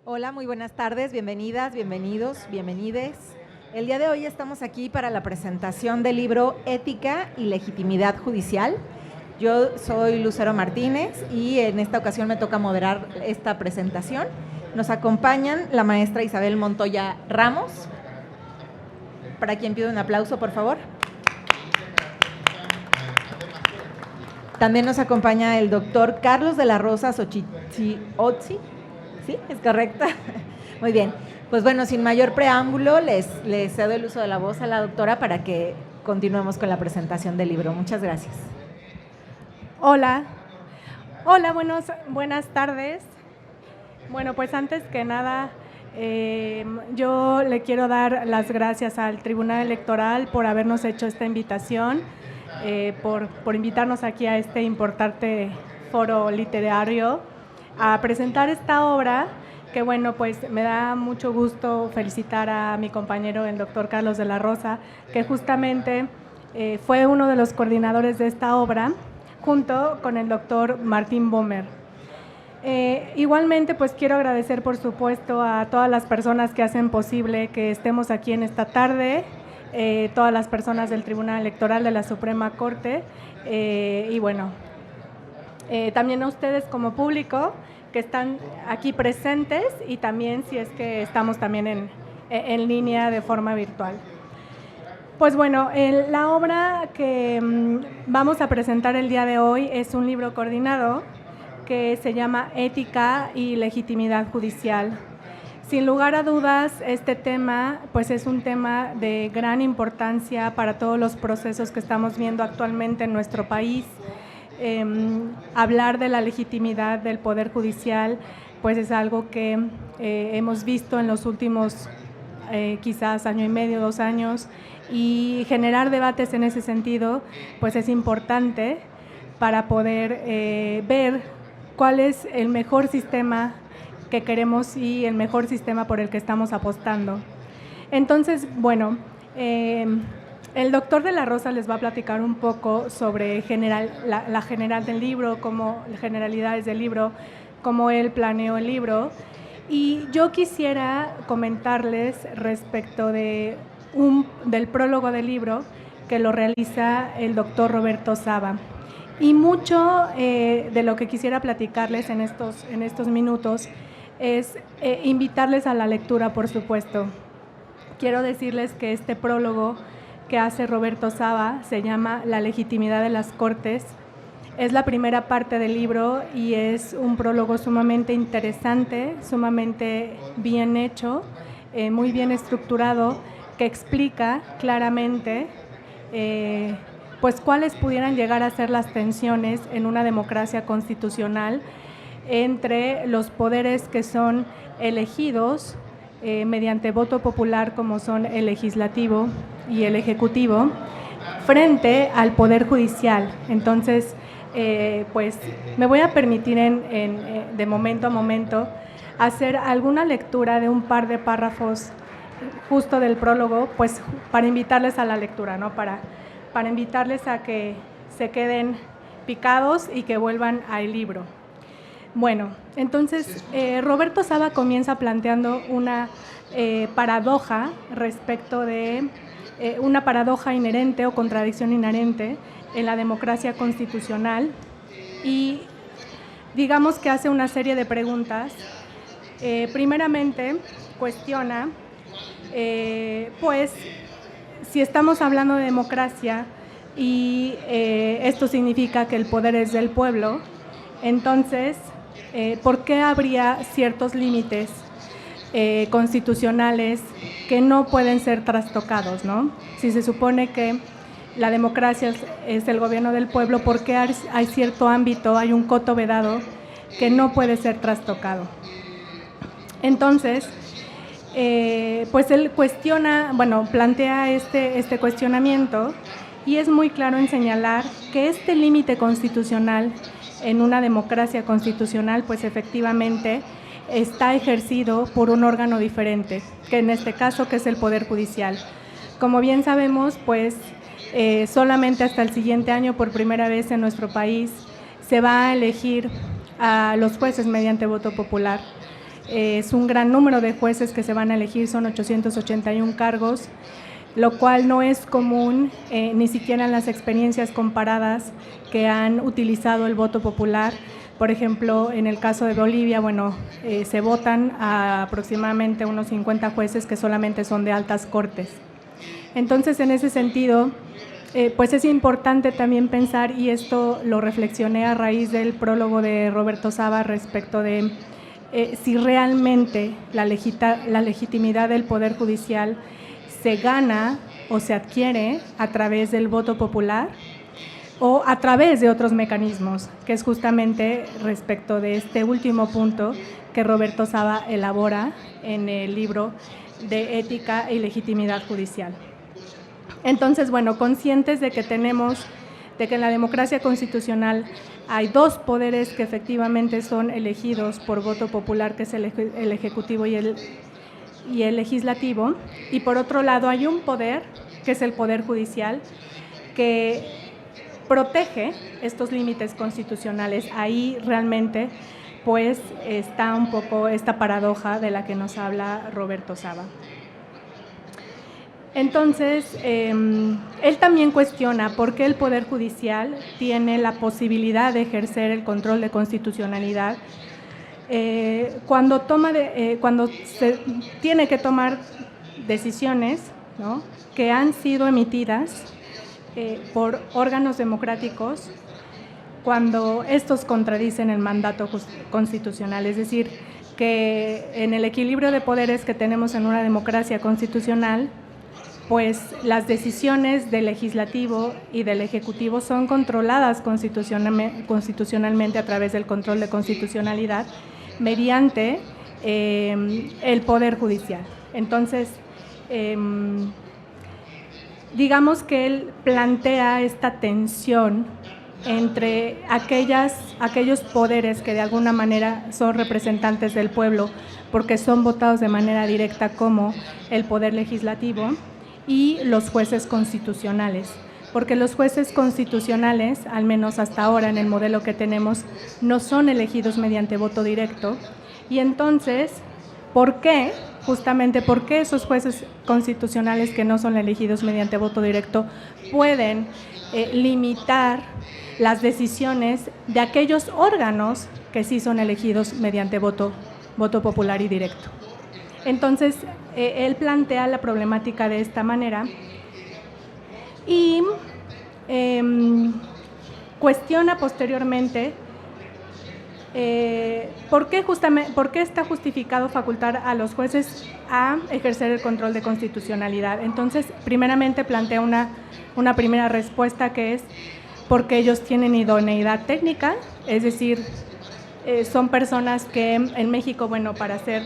Hola, muy buenas tardes, bienvenidas, bienvenidos, bienvenides. El día de hoy estamos aquí para la presentación del libro Ética y Legitimidad Judicial. Yo soy Lucero Martínez y en esta ocasión me toca moderar esta presentación. Nos acompañan la maestra Isabel Montoya Ramos, para quien pido un aplauso, por favor. También nos acompaña el doctor Carlos de la Rosa Xochitl. ¿Sí? ¿Es correcta? Muy bien. Pues bueno, sin mayor preámbulo, les cedo el uso de la voz a la doctora para que continuemos con la presentación del libro. Muchas gracias. Hola, buenas tardes. Bueno, pues antes que nada, yo le quiero dar las gracias al Tribunal Electoral por habernos hecho esta invitación, por invitarnos aquí a este importante foro literario a presentar esta obra, que bueno, pues me da mucho gusto felicitar a mi compañero, el doctor Carlos de la Rosa, que justamente fue uno de los coordinadores de esta obra, junto con el doctor Martín Bomer. Igualmente, pues quiero agradecer, por supuesto, a todas las personas que hacen posible que estemos aquí en esta tarde, todas las personas del Tribunal Electoral de la Suprema Corte, y bueno, también a ustedes como público que están aquí presentes, y también si es que estamos también en línea de forma virtual. Pues bueno, la obra que vamos a presentar el día de hoy es un libro coordinado que se llama Ética y Legitimidad Judicial. Sin lugar a dudas, este tema pues es un tema de gran importancia para todos los procesos que estamos viendo actualmente en nuestro país. Hablar de la legitimidad del Poder Judicial pues es algo que hemos visto en los últimos quizás año y medio, 2 años, y generar debates en ese sentido pues es importante para poder ver cuál es el mejor sistema que queremos y el mejor sistema por el que estamos apostando. Entonces, bueno, el doctor de la Rosa les va a platicar un poco sobre la general del libro, generalidades del libro, cómo él planeó el libro. Y yo quisiera comentarles respecto del prólogo del libro, que lo realiza el doctor Roberto Saba. Y mucho de lo que quisiera platicarles en estos minutos es invitarles a la lectura, por supuesto. Quiero decirles que este prólogo que hace Roberto Saba se llama La legitimidad de las Cortes. Es la primera parte del libro y es un prólogo sumamente interesante, sumamente bien hecho, muy bien estructurado, que explica claramente pues cuáles pudieran llegar a ser las tensiones en una democracia constitucional entre los poderes que son elegidos mediante voto popular, como son el legislativo y el ejecutivo, frente al Poder Judicial. Entonces, pues me voy a permitir de momento a momento hacer alguna lectura de un par de párrafos justo del prólogo, pues para invitarles a la lectura, ¿no? Para invitarles a que se queden picados y que vuelvan al libro. Bueno, entonces Roberto Saba comienza planteando una paradoja respecto de una paradoja inherente o contradicción inherente en la democracia constitucional, y digamos que hace una serie de preguntas. Primeramente cuestiona pues si estamos hablando de democracia y esto significa que el poder es del pueblo, entonces ¿por qué habría ciertos límites constitucionales que no pueden ser trastocados, ¿no? Si se supone que la democracia es el gobierno del pueblo, ¿por qué hay cierto ámbito, hay un coto vedado que no puede ser trastocado? Entonces, pues él plantea este cuestionamiento, y es muy claro en señalar que este límite constitucional en una democracia constitucional, pues efectivamente está ejercido por un órgano diferente, que en este caso que es el Poder Judicial. Como bien sabemos, pues solamente hasta el siguiente año, por primera vez en nuestro país, se va a elegir a los jueces mediante voto popular. Es un gran número de jueces que se van a elegir, son 881 cargos, lo cual no es común ni siquiera en las experiencias comparadas que han utilizado el voto popular. Por ejemplo, en el caso de Bolivia, se votan a aproximadamente unos 50 jueces que solamente son de altas cortes. Entonces, en ese sentido, pues es importante también pensar, y esto lo reflexioné a raíz del prólogo de Roberto Saba respecto de si realmente la legitimidad del Poder Judicial se gana o se adquiere a través del voto popular o a través de otros mecanismos, que es justamente respecto de este último punto que Roberto Saba elabora en el libro de Ética y Legitimidad Judicial. Entonces, conscientes de que en la democracia constitucional hay dos poderes que efectivamente son elegidos por voto popular, que es el Ejecutivo y el Legislativo, y por otro lado hay un poder, que es el Poder Judicial, que protege estos límites constitucionales. Ahí realmente pues está un poco esta paradoja de la que nos habla Roberto Saba. Entonces, él también cuestiona por qué el Poder Judicial tiene la posibilidad de ejercer el control de constitucionalidad cuando se tiene que tomar decisiones, ¿no?, que han sido emitidas por órganos democráticos cuando estos contradicen el mandato constitucional. Es decir, que en el equilibrio de poderes que tenemos en una democracia constitucional, pues las decisiones del Legislativo y del Ejecutivo son controladas constitucionalmente a través del control de constitucionalidad mediante el Poder Judicial. Entonces, digamos que él plantea esta tensión entre aquellos poderes que de alguna manera son representantes del pueblo porque son votados de manera directa, como el Poder Legislativo, y los jueces constitucionales, porque los jueces constitucionales, al menos hasta ahora en el modelo que tenemos, no son elegidos mediante voto directo. Y entonces, ¿por qué? Justamente, ¿por qué esos jueces constitucionales que no son elegidos mediante voto directo pueden limitar las decisiones de aquellos órganos que sí son elegidos mediante voto popular y directo? Entonces, él plantea la problemática de esta manera y cuestiona posteriormente ¿por qué está justificado facultar a los jueces a ejercer el control de constitucionalidad? Entonces, primeramente plantea una primera respuesta, que es porque ellos tienen idoneidad técnica, es decir, son personas que en México, para ser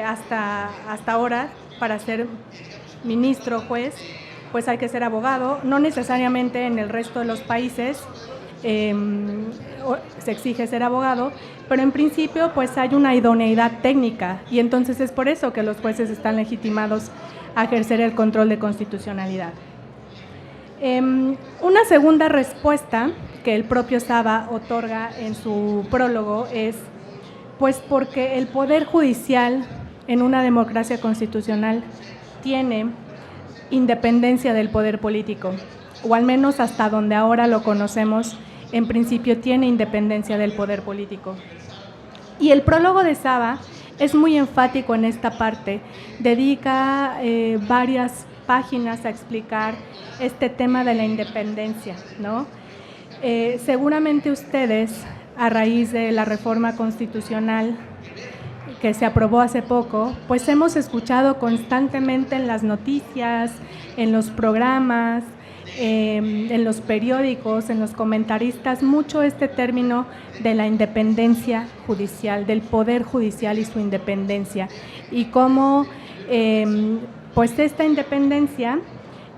hasta ahora, para ser ministro, juez, pues hay que ser abogado. No necesariamente en el resto de los países se exige ser abogado, pero en principio pues hay una idoneidad técnica, y entonces es por eso que los jueces están legitimados a ejercer el control de constitucionalidad. Una segunda respuesta que el propio Saba otorga en su prólogo es pues porque el Poder Judicial en una democracia constitucional tiene independencia del poder político, o al menos hasta donde ahora lo conocemos, en principio tiene independencia del poder político. Y el prólogo de Saba es muy enfático en esta parte, dedica varias páginas a explicar este tema de la independencia, ¿no? Seguramente ustedes, a raíz de la reforma constitucional que se aprobó hace poco, pues hemos escuchado constantemente en las noticias, en los programas, en los periódicos, en los comentaristas, mucho este término de la independencia judicial, del Poder Judicial y su independencia, y cómo pues esta independencia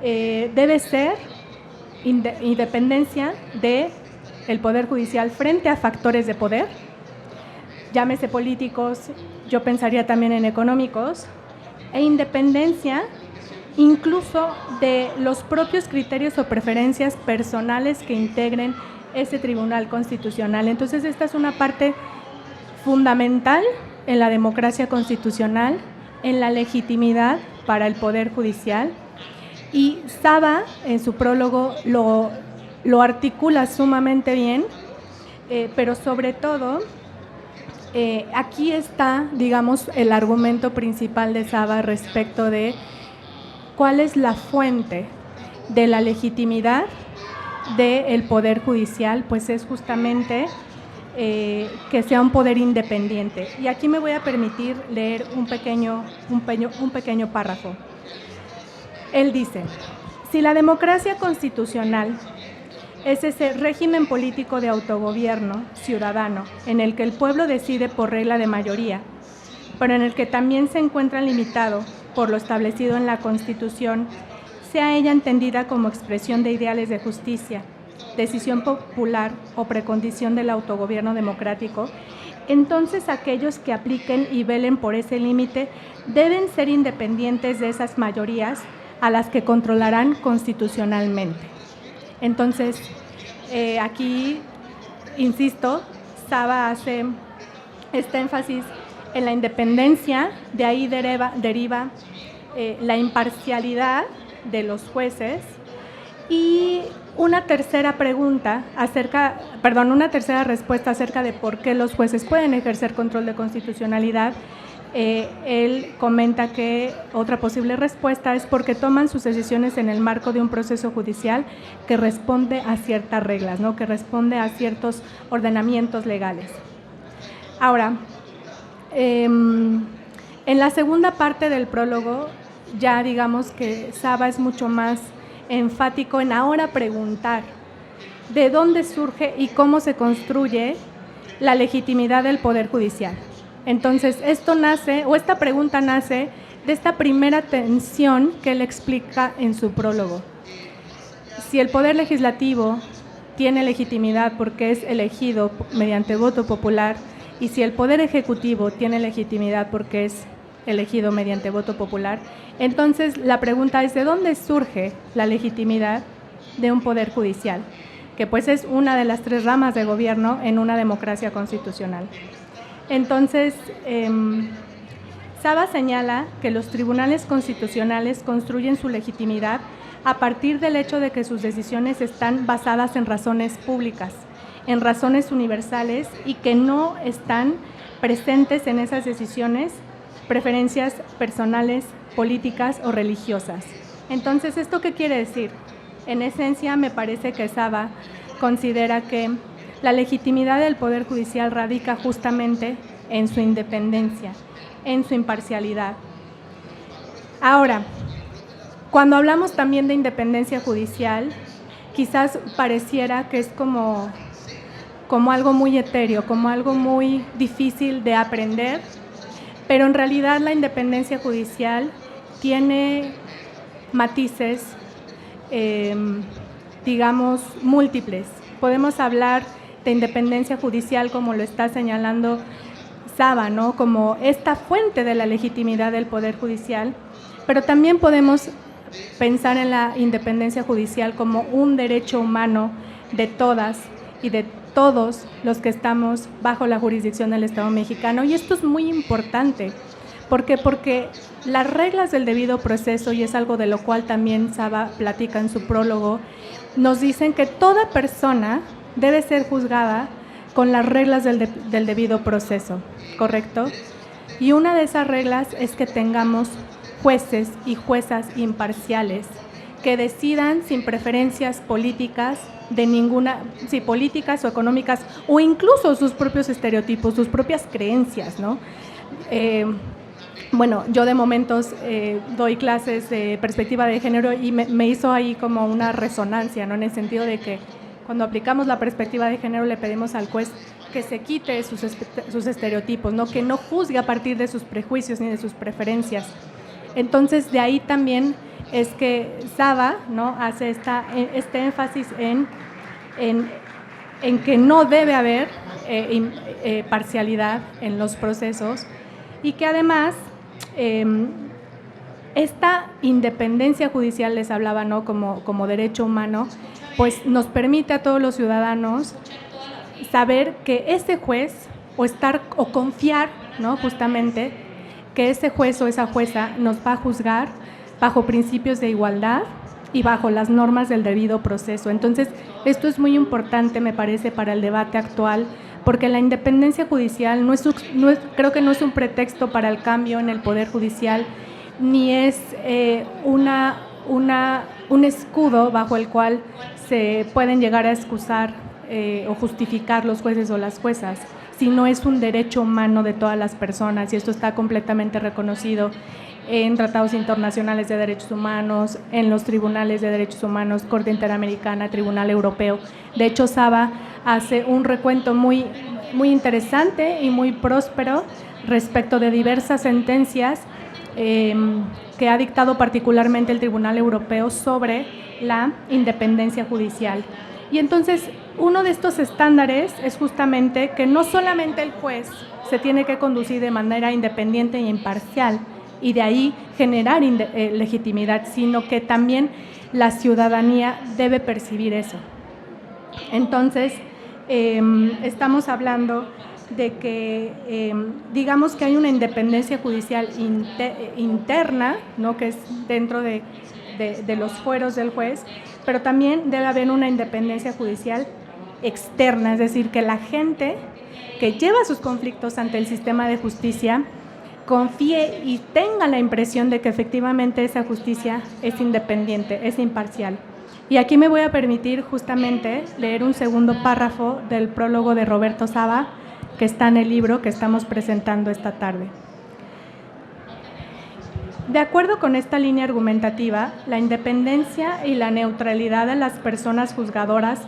debe ser independencia del Poder Judicial frente a factores de poder, llámese políticos, yo pensaría también en económicos, e independencia incluso de los propios criterios o preferencias personales que integren ese Tribunal Constitucional. Entonces, esta es una parte fundamental en la democracia constitucional, en la legitimidad para el Poder Judicial. Y Saba, en su prólogo, lo articula sumamente bien, pero sobre todo, aquí está, digamos, el argumento principal de Saba respecto de cuál es la fuente de la legitimidad del Poder Judicial, pues es justamente que sea un poder independiente. Y aquí me voy a permitir leer un pequeño párrafo. Él dice: si la democracia constitucional es ese régimen político de autogobierno ciudadano en el que el pueblo decide por regla de mayoría, pero en el que también se encuentra limitado por lo establecido en la Constitución, sea ella entendida como expresión de ideales de justicia, decisión popular o precondición del autogobierno democrático, entonces aquellos que apliquen y velen por ese límite deben ser independientes de esas mayorías a las que controlarán constitucionalmente. Entonces, aquí, insisto, Saba hace este énfasis en la independencia, de ahí deriva la imparcialidad de los jueces y una tercera respuesta acerca de por qué los jueces pueden ejercer control de constitucionalidad. Él comenta que otra posible respuesta es porque toman sus decisiones en el marco de un proceso judicial que responde a ciertas reglas, ¿no? Que responde a ciertos ordenamientos legales. Ahora, en la segunda parte del prólogo, ya digamos que Saba es mucho más enfático en ahora preguntar de dónde surge y cómo se construye la legitimidad del Poder Judicial. Entonces, esta pregunta nace de esta primera tensión que él explica en su prólogo. Si el Poder Legislativo tiene legitimidad porque es elegido mediante voto popular, y si el Poder Ejecutivo tiene legitimidad porque es elegido mediante voto popular, entonces la pregunta es: ¿de dónde surge la legitimidad de un Poder Judicial? Que pues es una de las tres ramas de gobierno en una democracia constitucional. Entonces, Saba señala que los tribunales constitucionales construyen su legitimidad a partir del hecho de que sus decisiones están basadas en razones públicas, en razones universales, y que no están presentes en esas decisiones preferencias personales, políticas o religiosas. Entonces, ¿esto qué quiere decir? En esencia, me parece que Saba considera que la legitimidad del Poder Judicial radica justamente en su independencia, en su imparcialidad. Ahora, cuando hablamos también de independencia judicial, quizás pareciera que es como algo muy etéreo, como algo muy difícil de aprender, pero en realidad la independencia judicial tiene matices, digamos, múltiples. Podemos hablar de independencia judicial, como lo está señalando Saba, ¿no? Como esta fuente de la legitimidad del Poder Judicial, pero también podemos pensar en la independencia judicial como un derecho humano de todas y de todos los que estamos bajo la jurisdicción del Estado mexicano. Y esto es muy importante. ¿Por qué? Porque las reglas del debido proceso, y es algo de lo cual también Saba platica en su prólogo, nos dicen que toda persona debe ser juzgada con las reglas del debido proceso, ¿correcto? Y una de esas reglas es que tengamos jueces y juezas imparciales que decidan sin preferencias políticas de ninguna, si políticas o económicas, o incluso sus propios estereotipos, sus propias creencias, ¿no? Bueno, yo de momentos doy clases de perspectiva de género y me hizo ahí como una resonancia, ¿no? En el sentido de que cuando aplicamos la perspectiva de género le pedimos al juez que se quite sus estereotipos, ¿no? Que no juzgue a partir de sus prejuicios ni de sus preferencias. Entonces, de ahí también es que Saba, ¿no?, hace este énfasis en que no debe haber parcialidad en los procesos, y que además esta independencia judicial, les hablaba, ¿no?, como derecho humano, pues nos permite a todos los ciudadanos saber que ese juez o confiar ¿no? Justamente que ese juez o esa jueza nos va a juzgar bajo principios de igualdad y bajo las normas del debido proceso. Entonces, esto es muy importante, me parece, para el debate actual, porque la independencia judicial creo que no es un pretexto para el cambio en el Poder Judicial, ni es un escudo bajo el cual se pueden llegar a excusar o justificar los jueces o las juezas, sino es un derecho humano de todas las personas, y esto está completamente reconocido en tratados internacionales de derechos humanos, en los tribunales de derechos humanos, Corte Interamericana, Tribunal Europeo. De hecho, Saba hace un recuento muy interesante y muy próspero respecto de diversas sentencias que ha dictado particularmente el Tribunal Europeo sobre la independencia judicial. Y entonces, uno de estos estándares es justamente que no solamente el juez se tiene que conducir de manera independiente e imparcial, y de ahí generar legitimidad, sino que también la ciudadanía debe percibir eso. Entonces, estamos hablando de que, digamos que hay una independencia judicial interna, ¿no?, que es dentro de los fueros del juez, pero también debe haber una independencia judicial externa, es decir, que la gente que lleva sus conflictos ante el sistema de justicia confíe y tenga la impresión de que efectivamente esa justicia es independiente, es imparcial. Y aquí me voy a permitir justamente leer un segundo párrafo del prólogo de Roberto Saba, que está en el libro que estamos presentando esta tarde. De acuerdo con esta línea argumentativa, la independencia y la neutralidad de las personas juzgadoras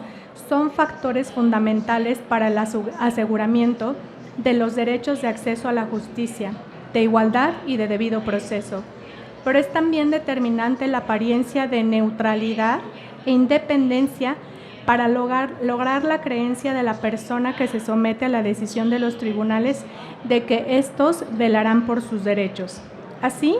son factores fundamentales para el aseguramiento de los derechos de acceso a la justicia, de igualdad y de debido proceso, pero es también determinante la apariencia de neutralidad e independencia para lograr la creencia de la persona que se somete a la decisión de los tribunales de que estos velarán por sus derechos. Así,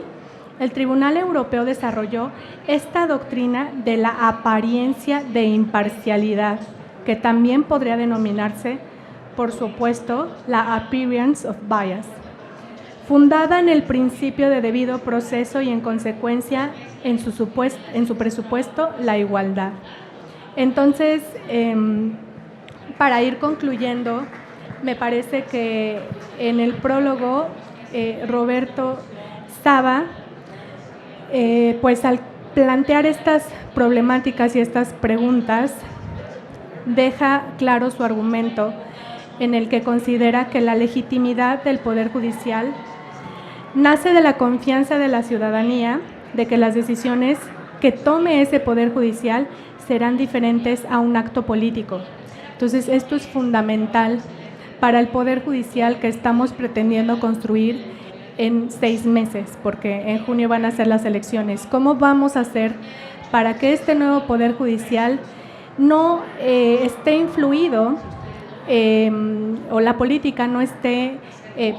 el Tribunal Europeo desarrolló esta doctrina de la apariencia de imparcialidad, que también podría denominarse, por supuesto, la appearance of bias, fundada en el principio de debido proceso y en consecuencia en su presupuesto la igualdad. Entonces, para ir concluyendo, me parece que en el prólogo Roberto Saba, pues al plantear estas problemáticas y estas preguntas, deja claro su argumento en el que considera que la legitimidad del Poder Judicial nace de la confianza de la ciudadanía de que las decisiones que tome ese Poder Judicial serán diferentes a un acto político. Entonces, esto es fundamental para el Poder Judicial que estamos pretendiendo construir en 6 meses, porque en junio van a ser las elecciones. ¿Cómo vamos a hacer para que este nuevo Poder Judicial no esté influido o la política no esté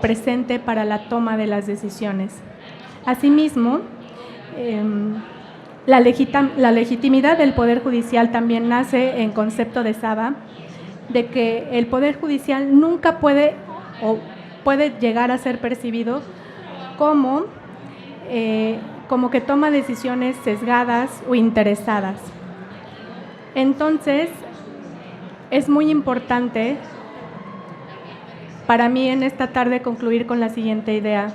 presente para la toma de las decisiones? Asimismo, la legitimidad del Poder Judicial también nace en concepto de Saba, de que el Poder Judicial nunca puede llegar a ser percibido como que toma decisiones sesgadas o interesadas. Entonces, es muy importante para mí en esta tarde concluir con la siguiente idea.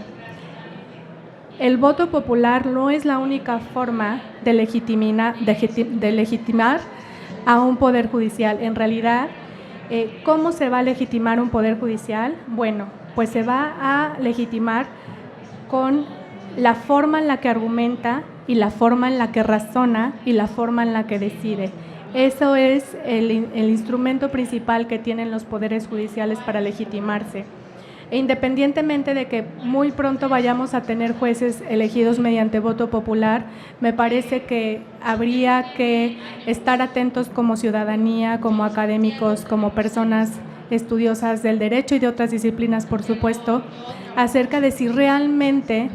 El voto popular no es la única forma de legitimar a un Poder Judicial. En realidad, ¿cómo se va a legitimar un Poder Judicial? Bueno, pues se va a legitimar con la forma en la que argumenta y la forma en la que razona y la forma en la que decide. Eso es el instrumento principal que tienen los poderes judiciales para legitimarse. E independientemente de que muy pronto vayamos a tener jueces elegidos mediante voto popular, me parece que habría que estar atentos como ciudadanía, como académicos, como personas estudiosas del derecho y de otras disciplinas, por supuesto, acerca de si realmente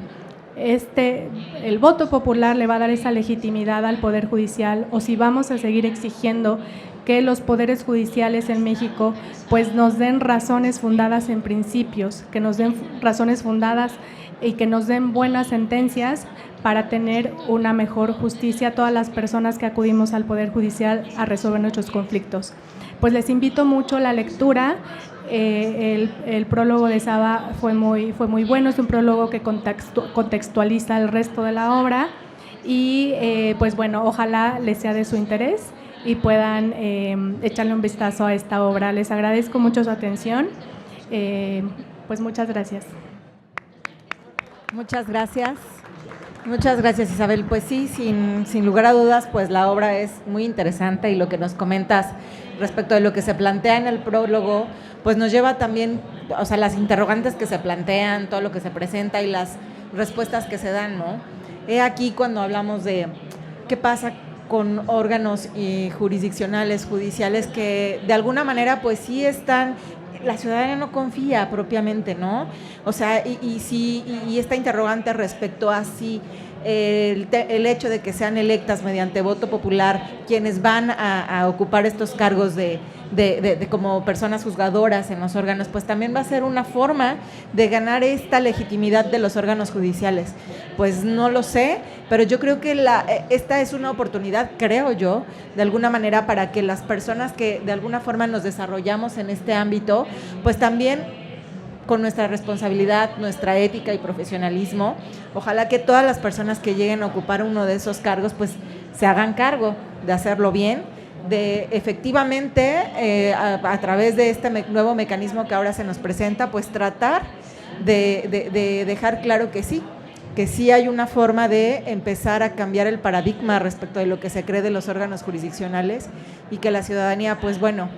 el voto popular le va a dar esa legitimidad al Poder Judicial, o si vamos a seguir exigiendo que los poderes judiciales en México pues nos den razones fundadas en principios, que nos den razones fundadas y que nos den buenas sentencias para tener una mejor justicia a todas las personas que acudimos al Poder Judicial a resolver nuestros conflictos. Pues les invito mucho a la lectura. El prólogo de Saba fue muy bueno, es un prólogo que contextualiza el resto de la obra y pues bueno, ojalá les sea de su interés y puedan echarle un vistazo a esta obra. Les agradezco mucho su atención, pues muchas gracias. Muchas gracias. Muchas gracias, Isabel. Pues sí, sin lugar a dudas, pues la obra es muy interesante y lo que nos comentas respecto de lo que se plantea en el prólogo, pues nos lleva también, o sea, las interrogantes que se plantean, todo lo que se presenta y las respuestas que se dan, ¿no? He aquí cuando hablamos de qué pasa con órganos jurisdiccionales, judiciales, que de alguna manera pues sí están, la ciudadanía no confía propiamente, ¿no? O sea, y esta interrogante respecto a si el hecho de que sean electas mediante voto popular quienes van a ocupar estos cargos de como personas juzgadoras en los órganos, pues también va a ser una forma de ganar esta legitimidad de los órganos judiciales. Pues no lo sé, pero yo creo que esta es una oportunidad, creo yo, de alguna manera para que las personas que de alguna forma nos desarrollamos en este ámbito, pues también con nuestra responsabilidad, nuestra ética y profesionalismo, ojalá que todas las personas que lleguen a ocupar uno de esos cargos, pues se hagan cargo de hacerlo bien, de efectivamente, a través de este nuevo mecanismo que ahora se nos presenta, pues tratar de dejar claro que sí hay una forma de empezar a cambiar el paradigma respecto de lo que se cree de los órganos jurisdiccionales y que la ciudadanía, pues bueno,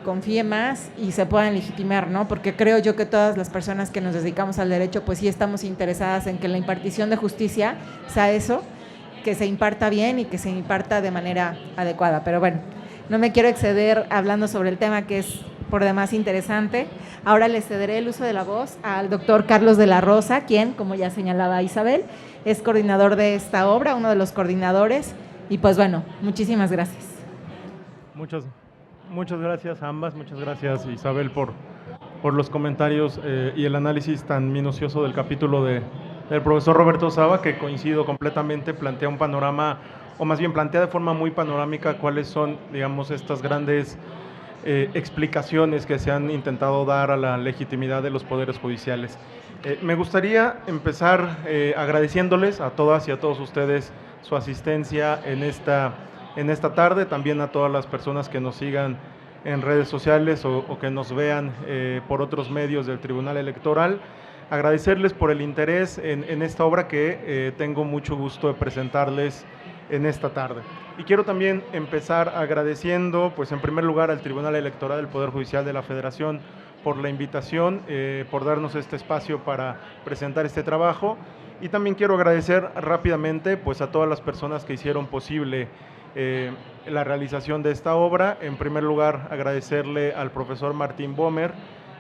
confíe más y se puedan legitimar, ¿no? Porque creo yo que todas las personas que nos dedicamos al derecho, pues sí estamos interesadas en que la impartición de justicia sea eso, que se imparta bien y que se imparta de manera adecuada. Pero bueno, no me quiero exceder hablando sobre el tema que es por demás interesante. Ahora le cederé el uso de la voz al doctor Carlos de la Rosa, quien, como ya señalaba Isabel, es coordinador de esta obra, uno de los coordinadores. Y pues bueno, muchísimas gracias. Muchas gracias a ambas, muchas gracias Isabel por los comentarios y el análisis tan minucioso del capítulo del profesor Roberto Saba, que coincido completamente, plantea un panorama, o más bien plantea de forma muy panorámica cuáles son, digamos, estas grandes explicaciones que se han intentado dar a la legitimidad de los poderes judiciales. Me gustaría empezar agradeciéndoles a todas y a todos ustedes su asistencia en esta tarde, también a todas las personas que nos sigan en redes sociales o que nos vean por otros medios del Tribunal Electoral. Agradecerles por el interés en esta obra que tengo mucho gusto de presentarles en esta tarde. Y quiero también empezar agradeciendo, pues en primer lugar, al Tribunal Electoral del Poder Judicial de la Federación por la invitación, por darnos este espacio para presentar este trabajo. Y también quiero agradecer rápidamente pues a todas las personas que hicieron posible la realización de esta obra. En primer lugar, agradecerle al profesor Martín Bomer.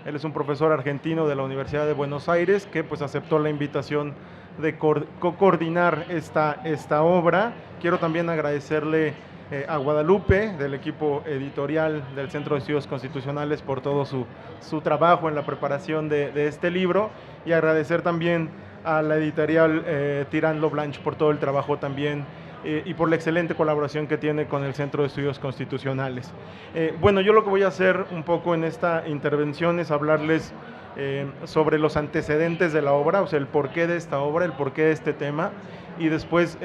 Él es un profesor argentino de la Universidad de Buenos Aires que pues aceptó la invitación de coordinar esta obra. Quiero también agradecerle a Guadalupe del equipo editorial del Centro de Estudios Constitucionales por todo su trabajo en la preparación de este libro, y agradecer también a la editorial Tirán Lo Blanche por todo el trabajo también y por la excelente colaboración que tiene con el Centro de Estudios Constitucionales. Bueno, yo lo que voy a hacer un poco en esta intervención es hablarles sobre los antecedentes de la obra, o sea, el porqué de esta obra, el porqué de este tema, y después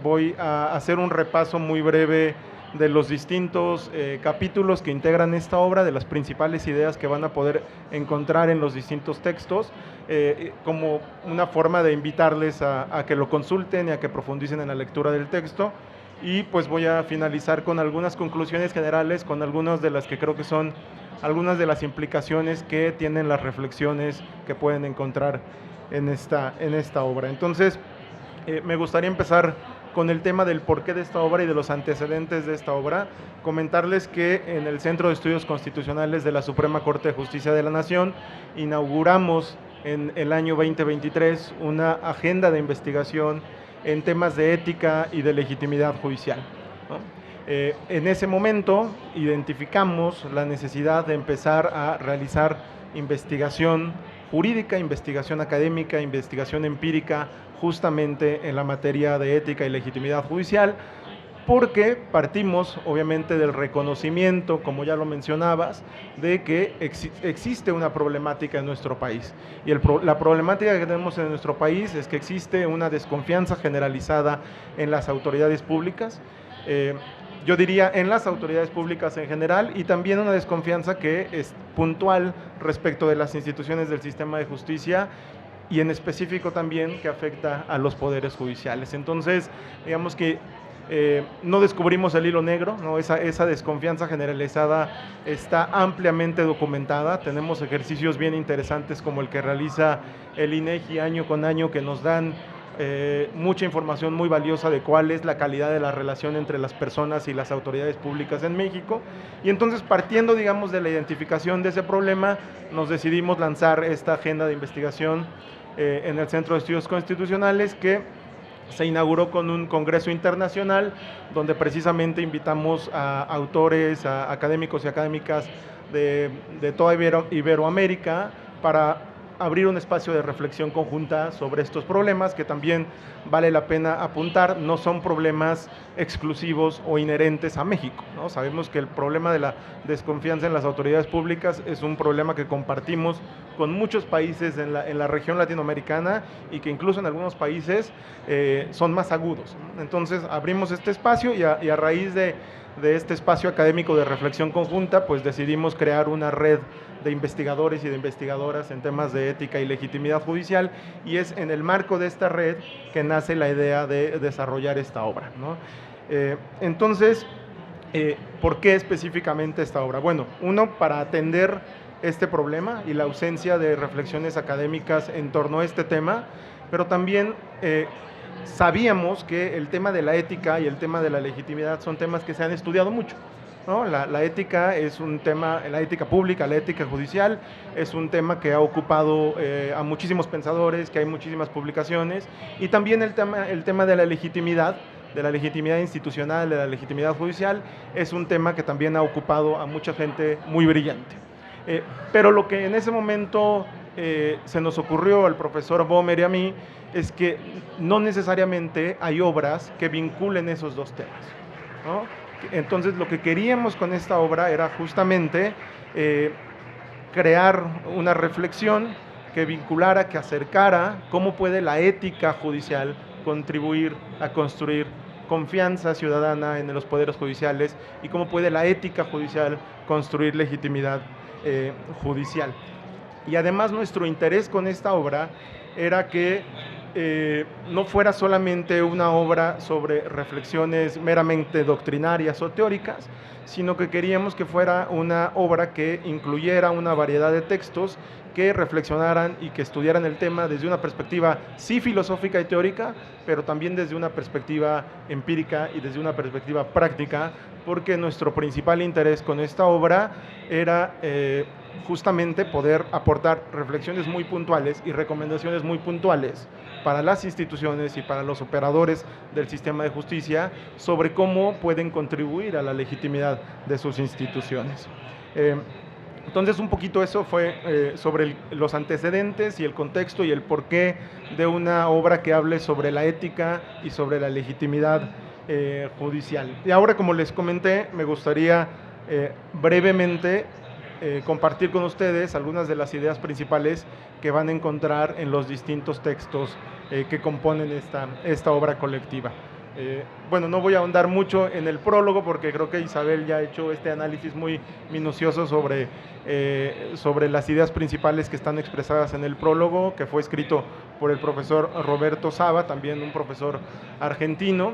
voy a hacer un repaso muy breve de los distintos capítulos que integran esta obra, de las principales ideas que van a poder encontrar en los distintos textos, como una forma de invitarles a que lo consulten y a que profundicen en la lectura del texto. Y pues voy a finalizar con algunas conclusiones generales, con algunas de las que creo que son algunas de las implicaciones que tienen las reflexiones que pueden encontrar en esta obra. Entonces, me gustaría empezar con el tema del porqué de esta obra y de los antecedentes de esta obra. Comentarles que en el Centro de Estudios Constitucionales de la Suprema Corte de Justicia de la Nación inauguramos en el año 2023 una agenda de investigación en temas de ética y de legitimidad judicial, ¿no? En ese momento identificamos la necesidad de empezar a realizar investigación jurídica, investigación académica, investigación empírica, justamente en la materia de ética y legitimidad judicial, porque partimos obviamente del reconocimiento, como ya lo mencionabas, de que existe una problemática en nuestro país. Y la problemática que tenemos en nuestro país es que existe una desconfianza generalizada en las autoridades públicas, yo diría en las autoridades públicas en general, y también una desconfianza que es puntual respecto de las instituciones del sistema de justicia, y en específico también que afecta a los poderes judiciales. Entonces, digamos que no descubrimos el hilo negro, ¿no? Esa desconfianza generalizada está ampliamente documentada. Tenemos ejercicios bien interesantes como el que realiza el INEGI año con año, que nos dan mucha información muy valiosa de cuál es la calidad de la relación entre las personas y las autoridades públicas en México. Y entonces, partiendo, digamos, de la identificación de ese problema, nos decidimos lanzar esta agenda de investigación en el Centro de Estudios Constitucionales, que se inauguró con un congreso internacional donde precisamente invitamos a autores, a académicos y académicas de toda Iberoamérica para abrir un espacio de reflexión conjunta sobre estos problemas, que también vale la pena apuntar, no son problemas exclusivos o inherentes a México, ¿no? Sabemos que el problema de la desconfianza en las autoridades públicas es un problema que compartimos con muchos países en la región latinoamericana, y que incluso en algunos países son más agudos. Entonces abrimos este espacio, y a raíz de este espacio académico de reflexión conjunta, pues decidimos crear una red de investigadores y de investigadoras en temas de ética y legitimidad judicial, y es en el marco de esta red que nace la idea de desarrollar esta obra, ¿no? Entonces, ¿por qué específicamente esta obra? Bueno, uno, para atender este problema y la ausencia de reflexiones académicas en torno a este tema, pero también sabíamos que el tema de la ética y el tema de la legitimidad son temas que se han estudiado mucho, ¿no? La ética es un tema, la ética pública, la ética judicial, es un tema que ha ocupado a muchísimos pensadores, que hay muchísimas publicaciones, y también el tema de la legitimidad institucional, de la legitimidad judicial, es un tema que también ha ocupado a mucha gente muy brillante. Pero lo que en ese momento se nos ocurrió al profesor Bomer y a mí es que no necesariamente hay obras que vinculen esos dos temas, ¿no? Entonces, lo que queríamos con esta obra era justamente crear una reflexión que vinculara, que acercara cómo puede la ética judicial contribuir a construir confianza ciudadana en los poderes judiciales, y cómo puede la ética judicial construir legitimidad judicial. Y además, nuestro interés con esta obra era que no fuera solamente una obra sobre reflexiones meramente doctrinarias o teóricas, sino que queríamos que fuera una obra que incluyera una variedad de textos que reflexionaran y que estudiaran el tema desde una perspectiva sí filosófica y teórica, pero también desde una perspectiva empírica y desde una perspectiva práctica, porque nuestro principal interés con esta obra era justamente poder aportar reflexiones muy puntuales y recomendaciones muy puntuales para las instituciones y para los operadores del sistema de justicia sobre cómo pueden contribuir a la legitimidad de sus instituciones. Entonces, un poquito eso fue sobre los antecedentes y el contexto y el porqué de una obra que hable sobre la ética y sobre la legitimidad judicial. Y ahora, como les comenté, me gustaría brevemente compartir con ustedes algunas de las ideas principales que van a encontrar en los distintos textos que componen esta obra colectiva. Bueno, no voy a ahondar mucho en el prólogo porque creo que Isabel ya ha hecho este análisis muy minucioso sobre las ideas principales que están expresadas en el prólogo, que fue escrito por el profesor Roberto Saba, también un profesor argentino,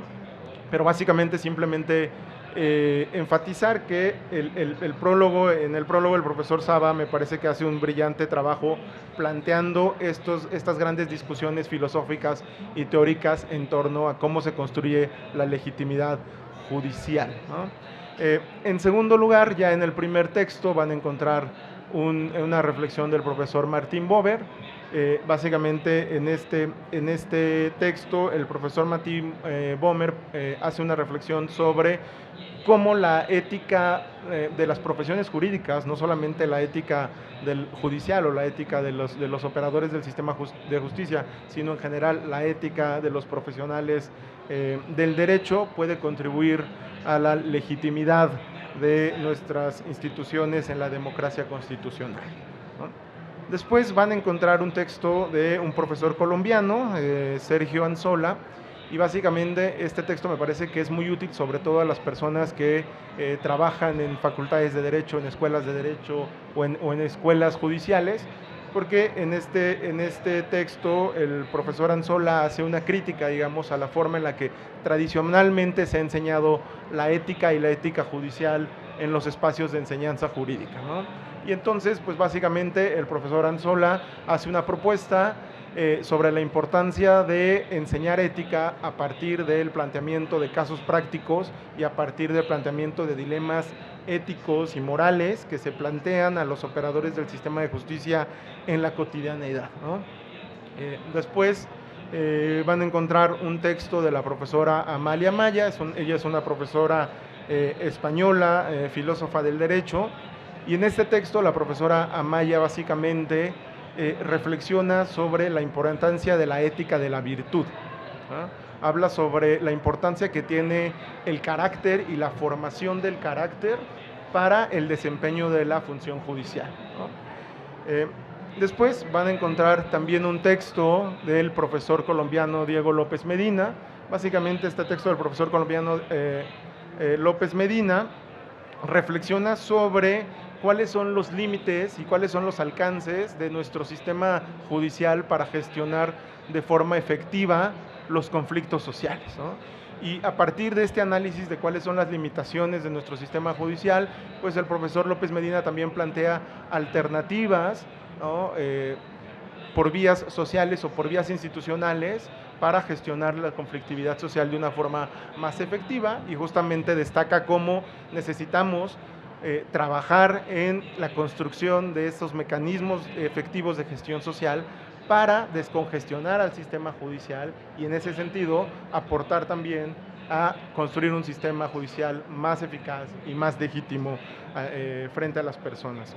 pero básicamente simplemente enfatizar que en el prólogo el profesor Saba me parece que hace un brillante trabajo planteando estas grandes discusiones filosóficas y teóricas en torno a cómo se construye la legitimidad judicial, ¿no? En segundo lugar, ya en el primer texto van a encontrar una reflexión del profesor Martín Bober, Básicamente en este texto el profesor Martín Bomer hace una reflexión sobre cómo la ética de las profesiones jurídicas, no solamente la ética del judicial o la ética de los operadores del sistema de justicia, sino en general la ética de los profesionales del derecho, puede contribuir a la legitimidad de nuestras instituciones en la democracia constitucional, ¿no? Después van a encontrar un texto de un profesor colombiano, Sergio Anzola, y básicamente este texto me parece que es muy útil, sobre todo a las personas que trabajan en facultades de derecho, en escuelas de derecho o en escuelas judiciales, porque en este texto el profesor Anzola hace una crítica, digamos, a la forma en la que tradicionalmente se ha enseñado la ética y la ética judicial en los espacios de enseñanza jurídica, ¿no? Y entonces, pues básicamente el profesor Anzola hace una propuesta sobre la importancia de enseñar ética a partir del planteamiento de casos prácticos y a partir del planteamiento de dilemas éticos y morales que se plantean a los operadores del sistema de justicia en la cotidianeidad, ¿no? Después van a encontrar un texto de la profesora Amalia Maya, ella es una profesora española, filósofa del derecho, y en este texto la profesora Amaya básicamente reflexiona sobre la importancia de la ética de la virtud, ¿no? Habla sobre la importancia que tiene el carácter y la formación del carácter para el desempeño de la función judicial, ¿no? Después van a encontrar también un texto del profesor colombiano Diego López Medina. Básicamente este texto del profesor colombiano López Medina reflexiona sobre cuáles son los límites y cuáles son los alcances de nuestro sistema judicial para gestionar de forma efectiva los conflictos sociales, ¿no? Y a partir de este análisis de cuáles son las limitaciones de nuestro sistema judicial, pues el profesor López Medina también plantea alternativas, ¿no? Por vías sociales o por vías institucionales para gestionar la conflictividad social de una forma más efectiva, y justamente destaca cómo necesitamos trabajar en la construcción de estos mecanismos efectivos de gestión social para descongestionar al sistema judicial y en ese sentido aportar también a construir un sistema judicial más eficaz y más legítimo frente a las personas.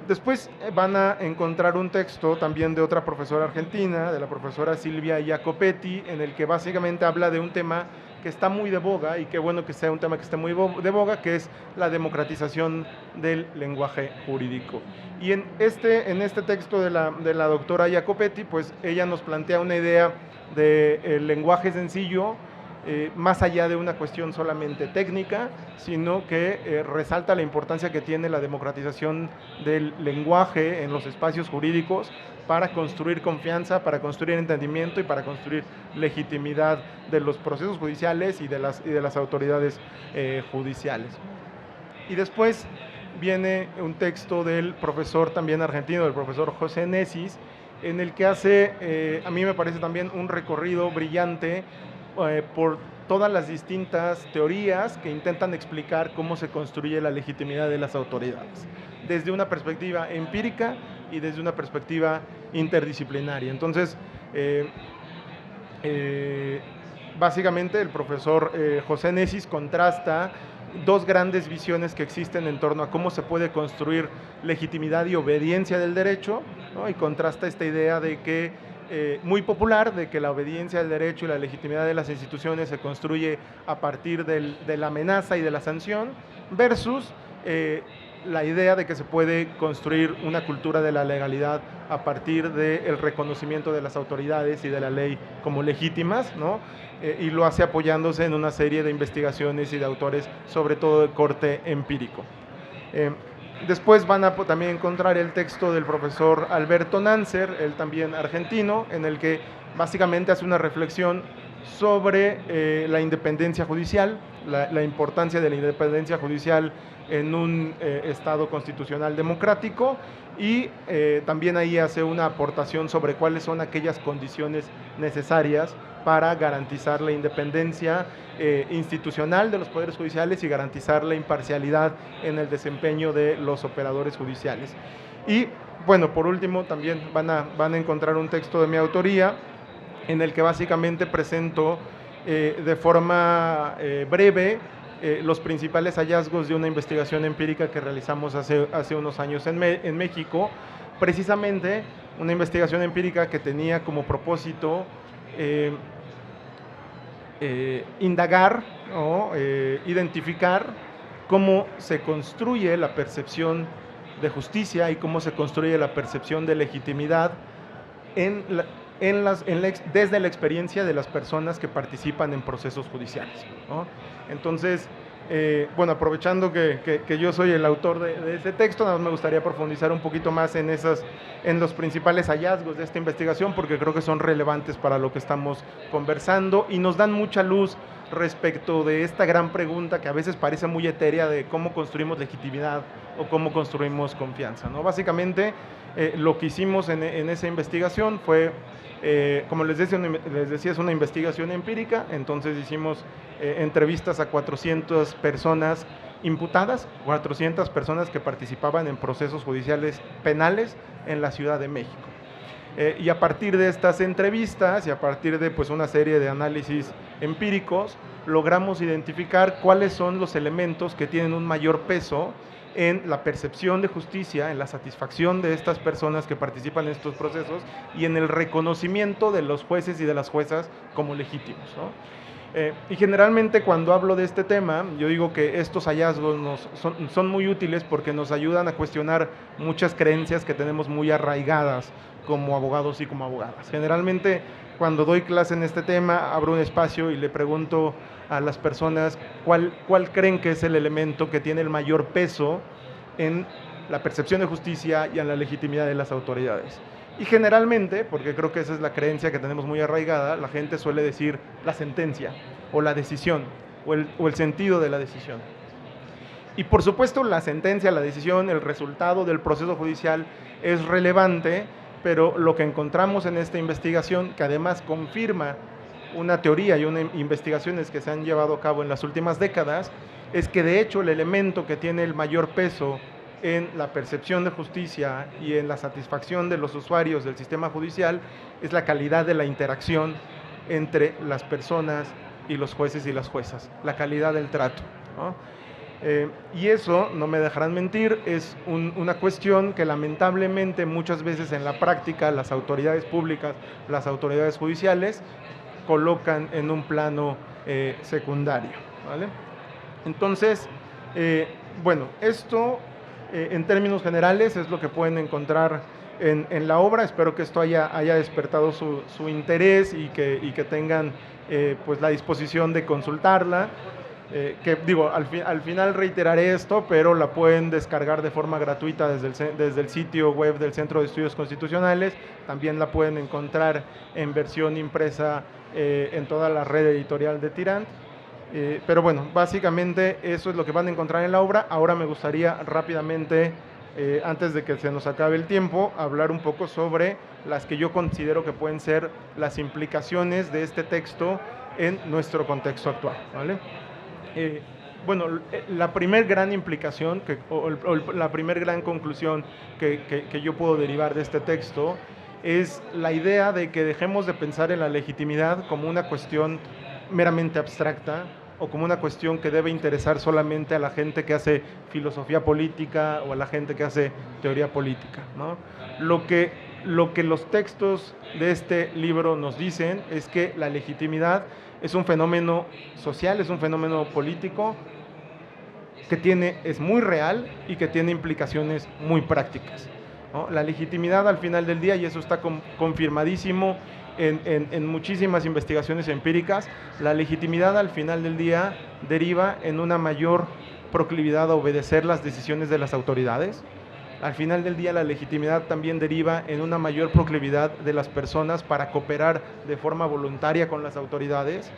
Después van a encontrar un texto también de otra profesora argentina, de la profesora Silvia Jacopetti, en el que básicamente habla de un tema que está muy de boga, y qué bueno que sea un tema que esté muy de boga, que es la democratización del lenguaje jurídico. Y en este texto de la doctora Jacopetti, pues ella nos plantea una idea del lenguaje sencillo, más allá de una cuestión solamente técnica, sino que resalta la importancia que tiene la democratización del lenguaje en los espacios jurídicos para construir confianza, para construir entendimiento y para construir legitimidad de los procesos judiciales y de las autoridades judiciales. Y después viene un texto del profesor también argentino, del profesor José Nesis, en el que hace, a mí me parece también un recorrido brillante por todas las distintas teorías que intentan explicar cómo se construye la legitimidad de las autoridades, desde una perspectiva empírica y desde una perspectiva interdisciplinaria. Entonces, básicamente el profesor José Nesis contrasta dos grandes visiones que existen en torno a cómo se puede construir legitimidad y obediencia del derecho, ¿no? Y contrasta esta idea de que muy popular, de que la obediencia del derecho y la legitimidad de las instituciones se construye a partir de la amenaza y de la sanción, versus la idea de que se puede construir una cultura de la legalidad a partir del reconocimiento de las autoridades y de la ley como legítimas, ¿no? Y lo hace apoyándose en una serie de investigaciones y de autores, sobre todo de corte empírico. Después van a también encontrar el texto del profesor Alberto Nancer, él también argentino, en el que básicamente hace una reflexión sobre la independencia judicial, la importancia de la independencia judicial en un Estado constitucional democrático, y también ahí hace una aportación sobre cuáles son aquellas condiciones necesarias para garantizar la independencia institucional de los poderes judiciales y garantizar la imparcialidad en el desempeño de los operadores judiciales. Y bueno, por último, también van a encontrar un texto de mi autoría en el que básicamente presento de forma breve los principales hallazgos de una investigación empírica que realizamos hace unos años en México, precisamente una investigación empírica que tenía como propósito indagar, ¿no? Identificar cómo se construye la percepción de justicia y cómo se construye la percepción de legitimidad desde la experiencia de las personas que participan en procesos judiciales, ¿no? Entonces, bueno, aprovechando que yo soy el autor de este texto, nada más me gustaría profundizar un poquito más en los principales hallazgos de esta investigación, porque creo que son relevantes para lo que estamos conversando y nos dan mucha luz respecto de esta gran pregunta que a veces parece muy etérea de cómo construimos legitimidad o cómo construimos confianza, ¿no? Básicamente, lo que hicimos en esa investigación fue, como les decía, es una investigación empírica, entonces hicimos entrevistas a 400 personas imputadas, 400 personas que participaban en procesos judiciales penales en la Ciudad de México. Y a partir de estas entrevistas y a partir de pues, una serie de análisis empíricos, logramos identificar cuáles son los elementos que tienen un mayor peso en la percepción de justicia, en la satisfacción de estas personas que participan en estos procesos y en el reconocimiento de los jueces y de las juezas como legítimos, ¿no? Y generalmente cuando hablo de este tema, yo digo que estos hallazgos son muy útiles porque nos ayudan a cuestionar muchas creencias que tenemos muy arraigadas como abogados y como abogadas. Generalmente cuando doy clase en este tema, abro un espacio y le pregunto a las personas cuál creen que es el elemento que tiene el mayor peso en la percepción de justicia y en la legitimidad de las autoridades. Y generalmente, porque creo que esa es la creencia que tenemos muy arraigada, la gente suele decir la sentencia o la decisión o el sentido de la decisión. Y por supuesto la sentencia, la decisión, el resultado del proceso judicial es relevante, pero lo que encontramos en esta investigación, que además confirma una teoría y unas investigaciones que se han llevado a cabo en las últimas décadas, es que de hecho el elemento que tiene el mayor peso en la percepción de justicia y en la satisfacción de los usuarios del sistema judicial es la calidad de la interacción entre las personas y los jueces y las juezas, la calidad del trato, ¿no? Y eso, no me dejarán mentir, es una cuestión que lamentablemente muchas veces en la práctica las autoridades públicas, las autoridades judiciales, colocan en un plano secundario, ¿vale? Entonces, bueno, esto en términos generales es lo que pueden encontrar en la obra. Espero que esto haya despertado su interés y que tengan pues la disposición de consultarla. Que digo, al final reiteraré esto, pero la pueden descargar de forma gratuita desde el sitio web del Centro de Estudios Constitucionales. También la pueden encontrar en versión impresa en toda la red editorial de Tirant. Pero bueno, básicamente eso es lo que van a encontrar en la obra. Ahora me gustaría rápidamente, antes de que se nos acabe el tiempo, hablar un poco sobre las que yo considero que pueden ser las implicaciones de este texto en nuestro contexto actual, ¿vale? Bueno, la primer gran implicación, o la primer gran conclusión que yo puedo derivar de este texto es la idea de que dejemos de pensar en la legitimidad como una cuestión meramente abstracta o como una cuestión que debe interesar solamente a la gente que hace filosofía política o a la gente que hace teoría política, ¿no? Lo que los textos de este libro nos dicen es que la legitimidad es un fenómeno social, es un fenómeno político que es muy real y que tiene implicaciones muy prácticas, ¿no? La legitimidad al final del día, y eso está confirmadísimo en muchísimas investigaciones empíricas, la legitimidad al final del día deriva en una mayor proclividad a obedecer las decisiones de las autoridades. Al final del día la legitimidad también deriva en una mayor proclividad de las personas para cooperar de forma voluntaria con las autoridades,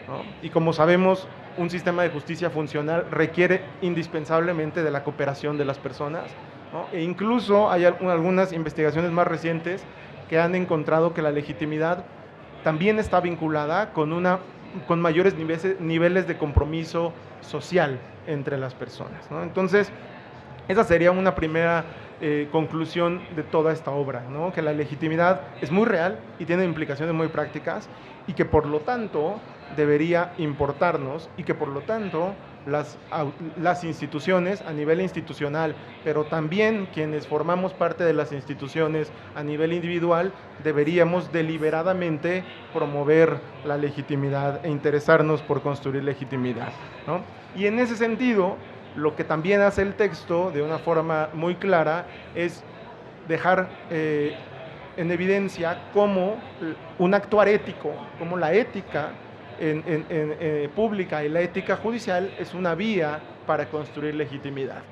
¿no? Y como sabemos, un sistema de justicia funcional requiere indispensablemente de la cooperación de las personas, ¿no? E incluso hay algunas investigaciones más recientes que han encontrado que la legitimidad también está vinculada con mayores niveles de compromiso social entre las personas, ¿no? Entonces, esa sería una primera conclusión de toda esta obra, ¿no? Que la legitimidad es muy real y tiene implicaciones muy prácticas y que por lo tanto debería importarnos y que por lo tanto las instituciones a nivel institucional, pero también quienes formamos parte de las instituciones a nivel individual, deberíamos deliberadamente promover la legitimidad e interesarnos por construir legitimidad, ¿no? Y en ese sentido, lo que también hace el texto de una forma muy clara es dejar en evidencia cómo un actuar ético, como la ética pública y la ética judicial es una vía para construir legitimidad,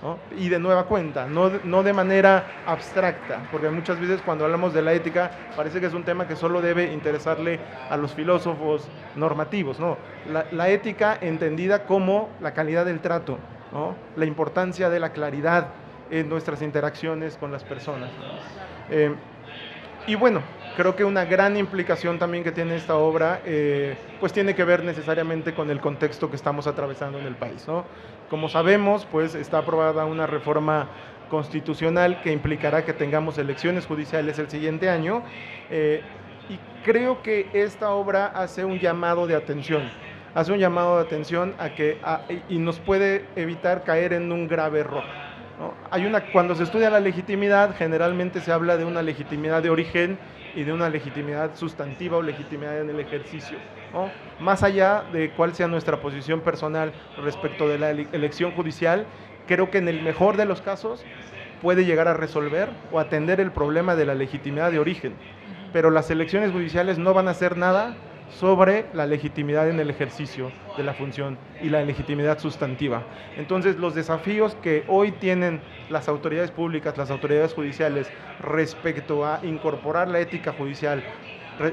¿no? Y de nueva cuenta, no de manera abstracta, porque muchas veces cuando hablamos de la ética parece que es un tema que solo debe interesarle a los filósofos normativos, ¿no? La ética entendida como la calidad del trato, ¿no? La importancia de la claridad en nuestras interacciones con las personas. Y bueno, creo que una gran implicación también que tiene esta obra, pues tiene que ver necesariamente con el contexto que estamos atravesando en el país, ¿no? Como sabemos, pues está aprobada una reforma constitucional que implicará que tengamos elecciones judiciales el siguiente año, y creo que esta obra hace un llamado de atención, y nos puede evitar caer en un grave error, ¿no? Cuando se estudia la legitimidad, generalmente se habla de una legitimidad de origen y de una legitimidad sustantiva o legitimidad en el ejercicio, ¿no? Más allá de cuál sea nuestra posición personal respecto de la elección judicial, creo que en el mejor de los casos puede llegar a resolver o atender el problema de la legitimidad de origen, pero las elecciones judiciales no van a hacer nada sobre la legitimidad en el ejercicio de la función y la legitimidad sustantiva. Entonces, los desafíos que hoy tienen las autoridades públicas, las autoridades judiciales, respecto a incorporar la ética judicial,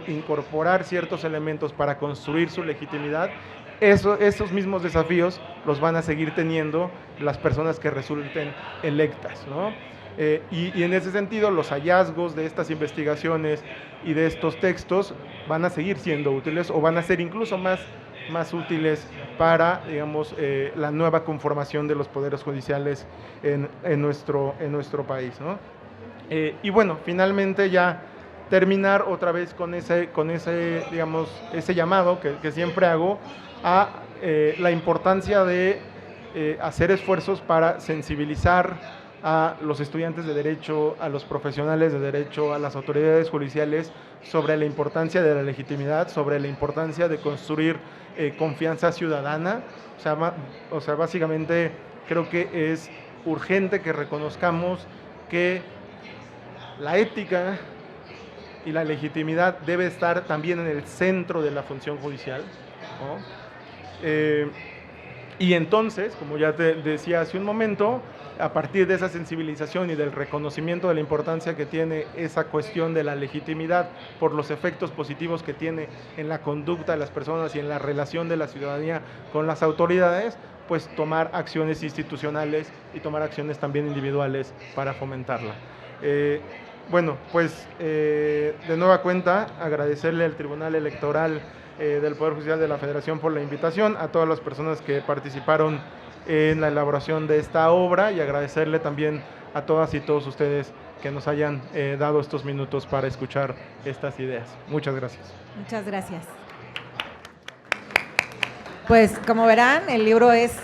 incorporar ciertos elementos para construir su legitimidad, esos mismos desafíos los van a seguir teniendo las personas que resulten electas, ¿no? Y en ese sentido, los hallazgos de estas investigaciones y de estos textos van a seguir siendo útiles o van a ser incluso más útiles para, digamos, la nueva conformación de los poderes judiciales en nuestro país, ¿no? Y bueno, finalmente ya terminar otra vez con ese digamos, ese llamado que siempre hago a la importancia de hacer esfuerzos para sensibilizar a los estudiantes de Derecho, a los profesionales de Derecho, a las autoridades judiciales sobre la importancia de la legitimidad, sobre la importancia de construir confianza ciudadana. O sea, básicamente creo que es urgente que reconozcamos que la ética y la legitimidad debe estar también en el centro de la función judicial, ¿no? Y entonces, como ya te decía hace un momento, a partir de esa sensibilización y del reconocimiento de la importancia que tiene esa cuestión de la legitimidad por los efectos positivos que tiene en la conducta de las personas y en la relación de la ciudadanía con las autoridades, pues tomar acciones institucionales y tomar acciones también individuales para fomentarla. Bueno, pues de nueva cuenta agradecerle al Tribunal Electoral del Poder Judicial de la Federación por la invitación, a todas las personas que participaron en la elaboración de esta obra y agradecerle también a todas y todos ustedes que nos hayan dado estos minutos para escuchar estas ideas. Muchas gracias. Muchas gracias. Pues como verán, el libro es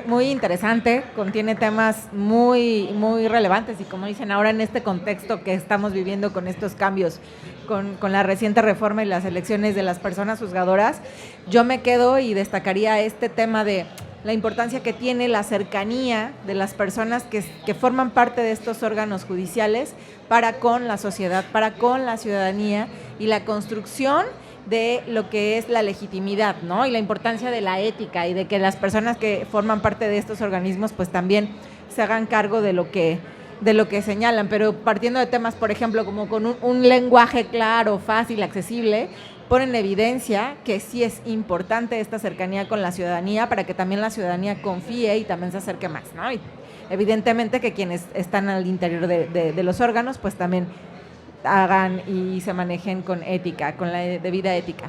muy interesante, contiene temas muy relevantes y como dicen ahora en este contexto que estamos viviendo con estos cambios, con la reciente reforma y las elecciones de las personas juzgadoras, yo me quedo y destacaría este tema de la importancia que tiene la cercanía de las personas que forman parte de estos órganos judiciales para con la sociedad, para con la ciudadanía y la construcción de lo que es la legitimidad, ¿no? Y la importancia de la ética y de que las personas que forman parte de estos organismos pues también se hagan cargo de lo que señalan, pero partiendo de temas, por ejemplo, como con un lenguaje claro, fácil, accesible, ponen en evidencia que sí es importante esta cercanía con la ciudadanía para que también la ciudadanía confíe y también se acerque más, ¿no? Y evidentemente que quienes están al interior de los órganos pues también hagan y se manejen con ética, con la debida ética.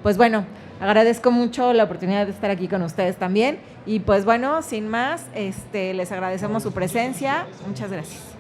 Pues bueno, Agradezco mucho la oportunidad de estar aquí con ustedes también y pues bueno, sin más, les agradecemos su presencia. Muchas gracias.